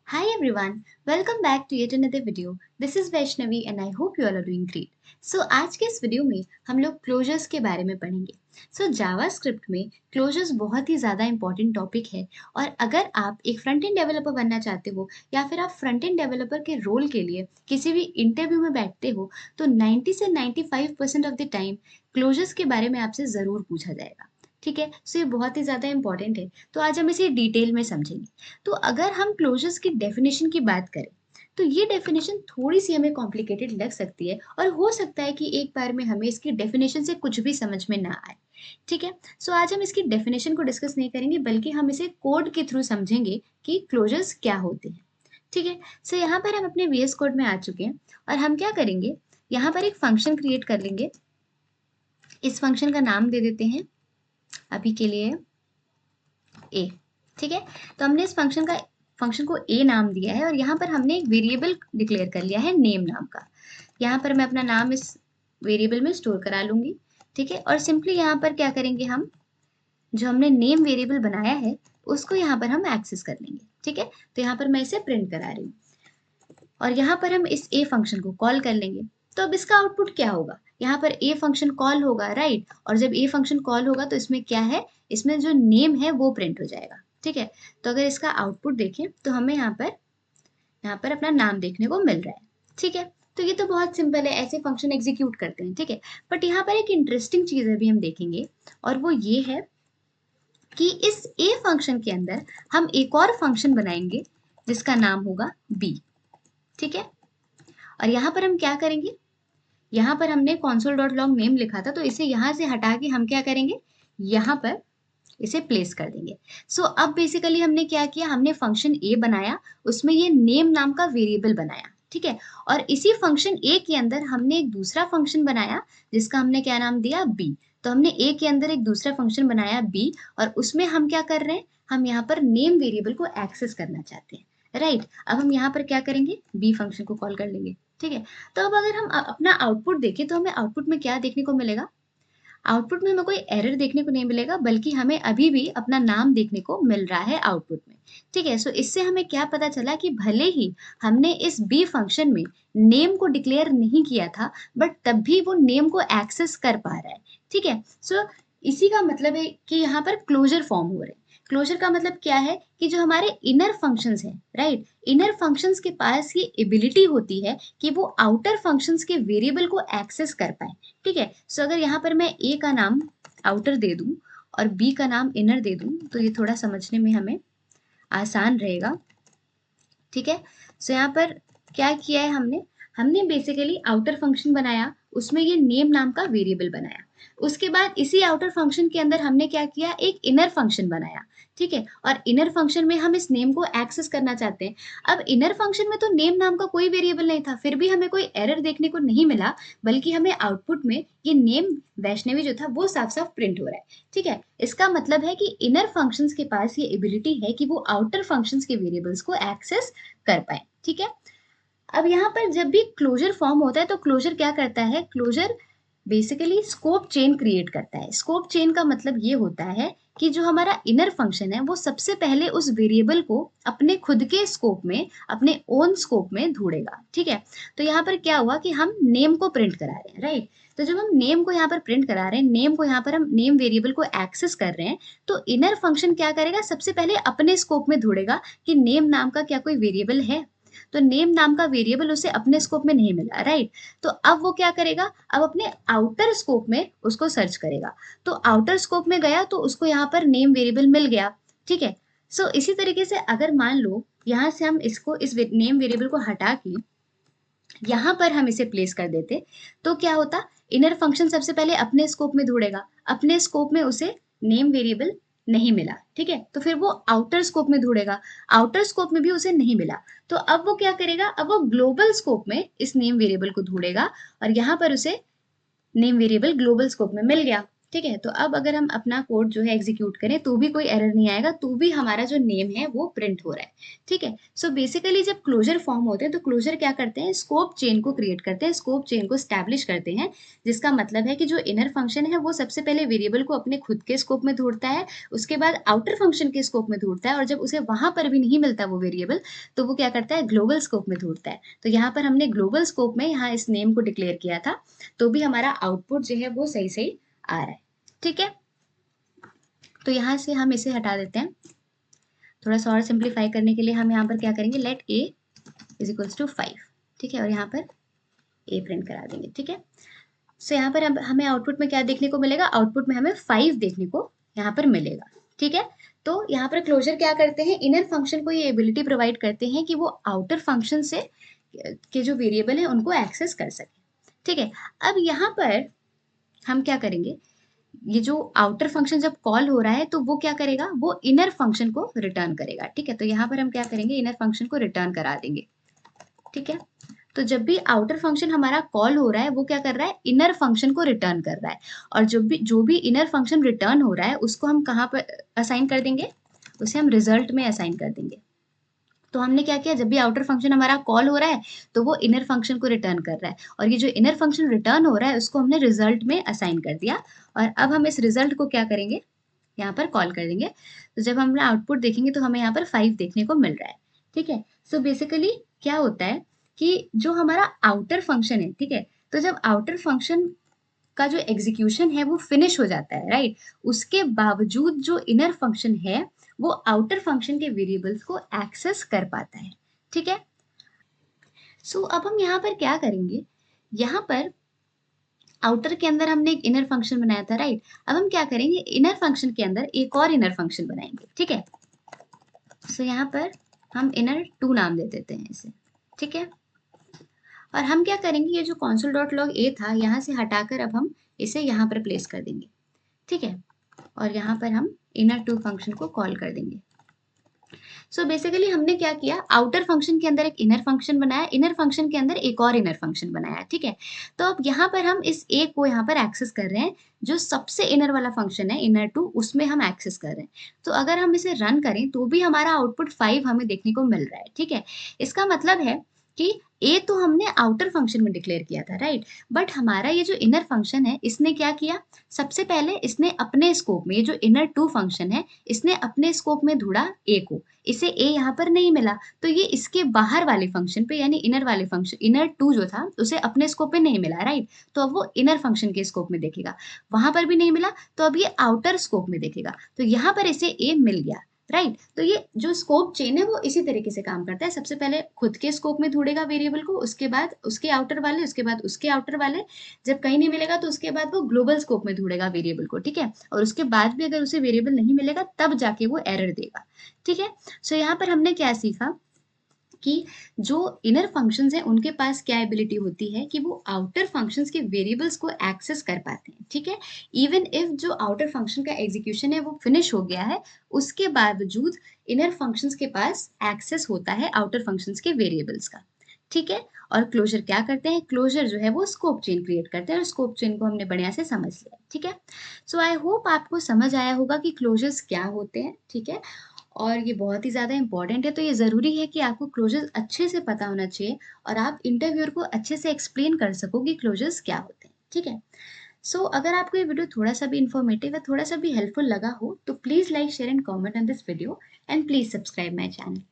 Hi everyone, welcome back to yet another video. This is Vaishnavi and I hope you all are doing great. आज के इस video में हम लोग closures के बारे में पढ़ेंगे. जावास्क्रिप्ट में क्लोजर्स बहुत ही ज़्यादा इंपॉर्टेंट टॉपिक है और अगर आप एक फ्रंट एंड डेवलपर बनना चाहते हो या फिर आप फ्रंट एंड डेवलपर के रोल के लिए किसी भी इंटरव्यू में बैठते हो तो 90 से 95% ऑफ द टाइम क्लोजर्स के बारे में आपसे ज़रूर पूछा जाएगा. ठीक है, ये बहुत ही ज़्यादा इंपॉर्टेंट है. तो आज हम इसे डिटेल में समझेंगे. तो अगर हम क्लोजर्स की डेफिनेशन की बात करें तो ये डेफिनेशन थोड़ी सी हमें कॉम्प्लिकेटेड लग सकती है और हो सकता है कि एक बार में हमें इसकी डेफिनेशन से कुछ भी समझ में ना आए. ठीक है, आज हम इसकी डेफिनेशन को डिस्कस नहीं करेंगे बल्कि हम इसे कोड के थ्रू समझेंगे कि क्लोजर्स क्या होते हैं. ठीक है, यहाँ पर हम अपने वीएस कोड में आ चुके हैं और हम क्या करेंगे, यहाँ पर एक फंक्शन क्रिएट कर लेंगे. इस फंक्शन का नाम दे देते हैं अभी के लिए ए. ठीक है, तो हमने इस फंक्शन को ए नाम दिया है और यहाँ पर हमने एक वेरिएबल डिक्लेयर कर लिया है नेम नाम का. यहाँ पर मैं अपना नाम इस वेरिएबल में स्टोर करा लूंगी. ठीक है, और सिंपली यहाँ पर क्या करेंगे, हम जो हमने नेम वेरिएबल बनाया है उसको यहाँ पर हम एक्सेस कर लेंगे. ठीक है, तो यहाँ पर मैं इसे प्रिंट करा रही हूँ और यहाँ पर हम इस ए फंक्शन को कॉल कर लेंगे. तो अब इसका आउटपुट क्या होगा, यहाँ पर ए फंक्शन कॉल होगा, राइट. और जब ए फंक्शन कॉल होगा तो इसमें क्या है, इसमें जो नेम है वो प्रिंट हो जाएगा. ठीक है, तो अगर इसका आउटपुट देखें तो हमें यहाँ पर अपना नाम देखने को मिल रहा है. ठीक है, तो ये तो बहुत सिंपल है, ऐसे फंक्शन एग्जीक्यूट करते हैं. ठीक है, बट यहाँ पर एक इंटरेस्टिंग चीज अभी हम देखेंगे और वो ये है कि इस ए फंक्शन के अंदर हम एक और फंक्शन बनाएंगे जिसका नाम होगा बी. ठीक है, और यहाँ पर हम क्या करेंगे, यहाँ पर हमने console.log नेम लिखा था तो इसे यहाँ से हटा के हम क्या करेंगे, यहाँ पर इसे प्लेस कर देंगे. अब बेसिकली हमने क्या किया, हमने फंक्शन ए बनाया, उसमें ये नेम नाम का वेरिएबल बनाया. ठीक है, और इसी फंक्शन ए के अंदर हमने एक दूसरा फंक्शन बनाया जिसका हमने क्या नाम दिया, बी. तो हमने ए के अंदर एक दूसरा फंक्शन बनाया बी और उसमें हम क्या कर रहे हैं, हम यहाँ पर नेम वेरिएबल को एक्सेस करना चाहते हैं, राइट. अब हम यहाँ पर क्या करेंगे, बी फंक्शन को कॉल कर लेंगे. ठीक है, तो अब अगर हम अपना आउटपुट देखें तो हमें आउटपुट में क्या देखने को मिलेगा, आउटपुट में हमें कोई एरर देखने को नहीं मिलेगा बल्कि हमें अभी भी अपना नाम देखने को मिल रहा है आउटपुट में. ठीक है, इससे हमें क्या पता चला कि भले ही हमने इस बी फंक्शन में नेम को डिक्लेयर नहीं किया था बट तब भी वो नेम को एक्सेस कर पा रहा है. ठीक है, इसी का मतलब है कि यहाँ पर क्लोजर फॉर्म हो रहे हैं. क्लोजर का मतलब क्या है कि जो हमारे इनर फंक्शंस हैं, राइट, इनर फंक्शंस के पास ये एबिलिटी होती है कि वो आउटर फंक्शंस के वेरिएबल को एक्सेस कर पाए. ठीक है, अगर यहाँ पर मैं ए का नाम आउटर दे दूं और बी का नाम इनर दे दूं तो ये थोड़ा समझने में हमें आसान रहेगा. ठीक है, यहाँ पर क्या किया है हमने, हमने बेसिकली आउटर फंक्शन बनाया, उसमें ये नेम नाम का वेरिएबल बनाया. उसके बाद इसी आउटर फंक्शन के अंदर हमने क्या किया, एक इनर फंक्शन बनाया. ठीक है, और इनर फंक्शन में हम इस नेम को एक्सेस करना चाहते हैं. अब इनर फंक्शन में तो नेम नाम का कोई वेरिएबल नहीं था, फिर भी हमें कोई एरर देखने को नहीं मिला बल्कि हमें आउटपुट में ये नेम वैष्णवी जो था वो साफ साफ प्रिंट हो रहा है. ठीक है, इसका मतलब है कि इनर फंक्शंस के पास ये एबिलिटी है कि वो आउटर फंक्शंस के वेरिएबल्स को एक्सेस कर पाए. ठीक है, अब यहाँ पर जब भी क्लोजर फॉर्म होता है तो क्लोजर क्या करता है, closure basically scope chain create करता है. स्कोप चेन का मतलब ये होता है कि जो हमारा इनर फंक्शन है वो सबसे पहले उस वेरिएबल को अपने खुद के स्कोप में, अपने ओन स्कोप में ढूंढेगा. ठीक है, तो यहाँ पर क्या हुआ कि हम नेम को प्रिंट करा रहे हैं, राइट. तो जब हम नेम को यहाँ पर प्रिंट करा रहे हैं, नेम को यहाँ पर हम नेम वेरिएबल को एक्सेस कर रहे हैं, तो इनर फंक्शन क्या करेगा, सबसे पहले अपने स्कोप में ढूंढेगा कि नेम नाम का क्या कोई वेरिएबल है. तो नेम नाम का वेरिएबल उसे अपने स्कोप में नहीं मिला, राइट. तो अब वो क्या करेगा, अब अपने आउटर स्कोप में उसको सर्च करेगा. तो आउटर स्कोप में गया तो उसको यहाँ पर नेम वेरिएबल मिल गया. ठीक है, इसी तरीके से अगर मान लो यहाँ से हम इसको इस नेम वेरिएबल को हटा के यहाँ पर हम इसे प्लेस कर देते तो क्या होता, इनर फंक्शन सबसे पहले अपने स्कोप में ढूंढेगा, अपने स्कोप में उसे नेम वेरिएबल नहीं मिला. ठीक है, तो फिर वो आउटर स्कोप में ढूंढेगा, आउटर स्कोप में भी उसे नहीं मिला. तो अब वो क्या करेगा, अब वो ग्लोबल स्कोप में इस नेम वेरिएबल को ढूंढेगा और यहाँ पर उसे नेम वेरिएबल ग्लोबल स्कोप में मिल गया. ठीक है, तो अब अगर हम अपना कोड जो है एग्जीक्यूट करें तो भी कोई एरर नहीं आएगा, तो भी हमारा जो नेम है वो प्रिंट हो रहा है। ठीक है, सो बेसिकली जब क्लोजर फॉर्म होते हैं तो क्लोजर क्या करते हैं, स्कोप चेन को क्रिएट करते हैं, स्कोप चेन को स्टैब्लिश करते हैं, जिसका मतलब है कि जो इनर फंक्शन है वो सबसे पहले वेरिएबल को अपने खुद के स्कोप में ढूंढता है, उसके बाद आउटर फंक्शन के स्कोप में ढूंढता है, और जब उसे वहां पर भी नहीं मिलता वो वेरिएबल, तो वो क्या करता है, ग्लोबल स्कोप में ढूंढता है। तो यहाँ पर हमने ग्लोबल स्कोप में यहाँ इस नेम को डिक्लेयर किया था, तो भी हमारा आउटपुट जो है वो सही सही आ रहा है। ठीक है, तो यहाँ से हम इसे हटा देते हैं। थोड़ा सा और सिंप्लीफाई करने के लिए हम यहाँ पर क्या करेंगे, let a is equals to 5। ठीक है, और यहाँ पर a प्रिंट करा देंगे। ठीक है, सो यहाँ पर अब हमें आउटपुट में क्या देखने को मिलेगा, आउटपुट में हमें 5 देखने को यहाँ पर मिलेगा। ठीक है, तो यहाँ पर क्लोजर क्या करते हैं, इनर फंक्शन को ये एबिलिटी प्रोवाइड करते हैं कि वो आउटर फंक्शन से के जो वेरिएबल है उनको एक्सेस कर सके। ठीक है, अब यहाँ पर हम क्या करेंगे, ये जो आउटर फंक्शन जब कॉल हो रहा है तो वो क्या करेगा, वो इनर फंक्शन को रिटर्न करेगा। ठीक है, तो यहाँ पर हम क्या करेंगे, इनर फंक्शन को रिटर्न करा देंगे। ठीक है, तो जब भी आउटर फंक्शन हमारा कॉल हो रहा है वो क्या कर रहा है, इनर फंक्शन को रिटर्न कर रहा है, और जो भी इनर फंक्शन रिटर्न हो रहा है उसको हम कहाँ पर असाइन कर देंगे, उसे हम रिजल्ट में असाइन कर देंगे। तो हमने क्या किया, जब भी आउटर फंक्शन हमारा कॉल हो रहा है तो वो इनर फंक्शन को रिटर्न कर रहा है, और ये जो इनर फंक्शन रिटर्न हो रहा है उसको हमने रिजल्ट में असाइन कर दिया, और अब हम इस रिजल्ट को क्या करेंगे, यहाँ पर कॉल कर देंगे। तो जब हम आउटपुट देखेंगे तो हमें यहाँ पर 5 देखने को मिल रहा है। ठीक है, सो बेसिकली क्या होता है कि जो हमारा आउटर फंक्शन है, ठीक है, तो जब आउटर फंक्शन का जो एग्जीक्यूशन है वो फिनिश हो जाता है, राइट, उसके बावजूद जो इनर फंक्शन है वो आउटर फंक्शन के वेरिएबल्स को एक्सेस कर पाता है। ठीक है, सो अब हम यहाँ पर क्या करेंगे, यहाँ पर आउटर के अंदर हमने एक इनर फंक्शन बनाया था, राइट, अब हम क्या करेंगे, इनर फंक्शन के अंदर एक और इनर फंक्शन बनाएंगे। ठीक है, सो यहाँ पर हम इनर 2 नाम दे देते हैं इसे। ठीक है, और हम क्या करेंगे, ये जो console डॉट लॉग ए था यहाँ से हटाकर अब हम इसे यहाँ पर प्लेस कर देंगे। ठीक है, और यहाँ पर हम इनर 2 फंक्शन को कॉल कर देंगे। सो बेसिकली हमने क्या किया, आउटर फंक्शन के अंदर एक इनर फंक्शन बनाया, इनर फंक्शन के अंदर एक और इनर फंक्शन बनाया। ठीक है, तो अब यहाँ पर हम इस ए को यहाँ पर एक्सेस कर रहे हैं, जो सबसे इनर वाला फंक्शन है इनर 2, उसमें हम एक्सेस कर रहे हैं। तो अगर हम इसे रन करें तो भी हमारा आउटपुट 5 हमें देखने को मिल रहा है। ठीक है, इसका मतलब है कि ए तो हमने आउटर फंक्शन में डिक्लेयर किया था, राइट, बट हमारा ये जो इनर फंक्शन है इसने क्या किया, सबसे पहले इसने अपने स्कोप में, ये जो इनर 2 फंक्शन है इसने अपने स्कोप में ढूंढा ए को, इसे ए यहाँ पर नहीं मिला, तो ये इसके बाहर वाले फंक्शन पे यानी इनर वाले फंक्शन, इनर 2 जो था उसे अपने स्कोप पे नहीं मिला, राइट, तो अब वो इनर फंक्शन के स्कोप में देखेगा, वहां पर भी नहीं मिला तो अब ये आउटर स्कोप में देखेगा, तो यहाँ पर इसे ए मिल गया, राइट। तो ये जो स्कोप चेन है वो इसी तरीके से काम करता है, सबसे पहले खुद के स्कोप में ढूंढेगा वेरिएबल को, उसके बाद उसके आउटर वाले, उसके बाद उसके आउटर वाले, जब कहीं नहीं मिलेगा तो उसके बाद वो ग्लोबल स्कोप में ढूंढेगा वेरिएबल को। ठीक है, और उसके बाद भी अगर उसे वेरिएबल नहीं मिलेगा तब जाके वो एरर देगा। ठीक है, सो यहाँ पर हमने क्या सीखा कि जो इनर फंक्शंस हैं उनके पास क्या एबिलिटी होती है कि वो आउटर फंक्शंस के वेरिएबल्स को एक्सेस कर पाते हैं। ठीक है, इवन इफ जो आउटर फंक्शन का एग्जीक्यूशन है वो फिनिश हो गया है, उसके बावजूद इनर फंक्शंस के पास एक्सेस होता है आउटर फंक्शंस के वेरिएबल्स का। ठीक है, और क्लोजर क्या करते हैं, क्लोजर जो है वो स्कोप चेन क्रिएट करते हैं, और स्कोप चेन को हमने बढ़िया से समझ लिया। ठीक है, सो आई होप आपको समझ आया होगा कि क्लोजर्स क्या होते हैं। ठीक है, और ये बहुत ही ज़्यादा इंपॉर्टेंट है, तो ये ज़रूरी है कि आपको क्लोजर्स अच्छे से पता होना चाहिए और आप इंटरव्यूअर को अच्छे से एक्सप्लेन कर सको कि क्लोजर्स क्या होते हैं। ठीक है, सो अगर आपको ये वीडियो थोड़ा सा भी इंफॉर्मेटिव या थोड़ा सा भी हेल्पफुल लगा हो तो please like, share and comment on this video, and please subscribe my channel.